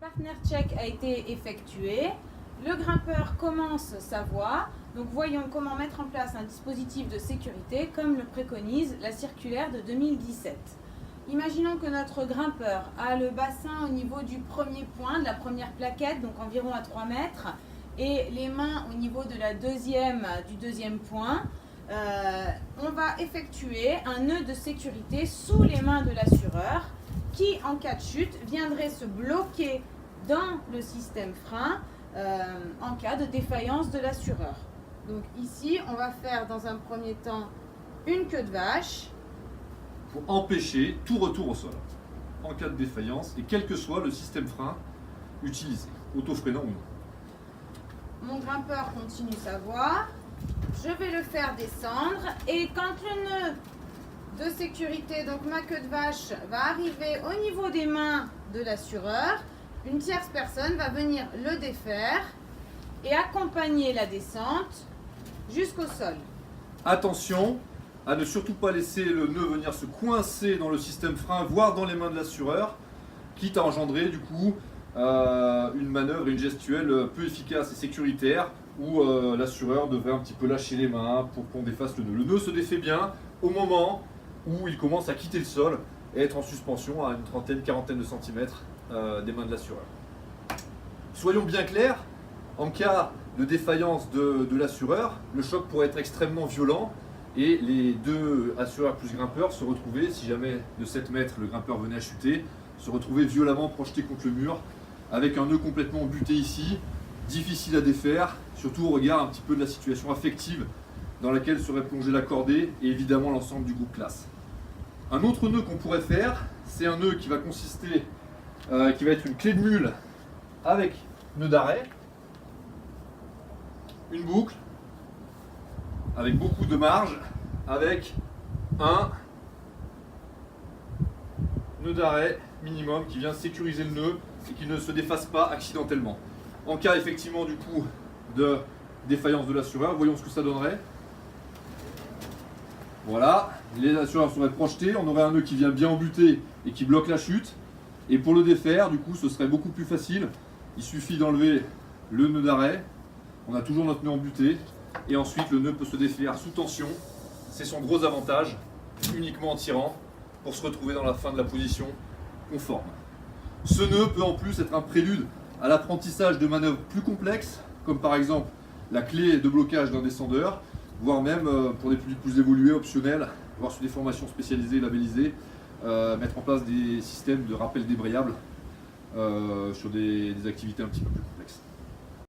Partner check a été effectué. Le grimpeur commence sa voie. Donc voyons comment mettre en place un dispositif de sécurité comme le préconise la circulaire de 2017. Imaginons que notre grimpeur a le bassin au niveau du premier point, de la première plaquette, donc environ à 3 mètres, et les mains au niveau de du deuxième point. On va effectuer un nœud de sécurité sous les mains de l'assureur qui, en cas de chute, viendrait se bloquer dans le système frein en cas de défaillance de l'assureur. Donc ici, on va faire dans un premier temps une queue de vache. Pour empêcher tout retour au sol en cas de défaillance et quel que soit le système frein utilisé, auto-freinant ou non. Mon grimpeur continue sa voie. Je vais le faire descendre et quand le nœud de sécurité, donc ma queue de vache, va arriver au niveau des mains de l'assureur, une tierce personne va venir le défaire et accompagner la descente jusqu'au sol. Attention à ne surtout pas laisser le nœud venir se coincer dans le système frein, voire dans les mains de l'assureur, quitte à engendrer du coup une manœuvre et une gestuelle peu efficace et sécuritaire où l'assureur devrait un petit peu lâcher les mains pour qu'on défasse le nœud. Le nœud se défait bien au moment où il commence à quitter le sol et être en suspension à une trentaine, quarantaine de centimètres des mains de l'assureur. Soyons bien clairs, en cas de défaillance de l'assureur, le choc pourrait être extrêmement violent et les deux assureurs plus grimpeurs se retrouver, si jamais de 7 mètres le grimpeur venait à chuter, se retrouver violemment projeté contre le mur avec un nœud complètement buté ici, difficile à défaire, surtout au regard un petit peu de la situation affective dans laquelle serait plongé la cordée et évidemment l'ensemble du groupe classe. Un autre nœud qu'on pourrait faire, c'est un nœud qui va consister, qui va être une clé de mule avec nœud d'arrêt, une boucle avec beaucoup de marge, avec un nœud d'arrêt minimum qui vient sécuriser le nœud et qui ne se défasse pas accidentellement. En cas effectivement du coup de défaillance de l'assureur, voyons ce que ça donnerait. Voilà, les assureurs seraient projetés, on aurait un nœud qui vient bien embuter et qui bloque la chute. Et pour le défaire, du coup, ce serait beaucoup plus facile. Il suffit d'enlever le nœud d'arrêt, on a toujours notre nœud embuté, et ensuite le nœud peut se défaire sous tension. C'est son gros avantage, uniquement en tirant, pour se retrouver dans la fin de la position conforme. Ce nœud peut en plus être un prélude à l'apprentissage de manœuvres plus complexes, comme par exemple la clé de blocage d'un descendeur, voire même pour des publics plus évolués, optionnels, voire sur des formations spécialisées, labellisées, mettre en place des systèmes de rappel débrayable sur des activités un petit peu plus complexes.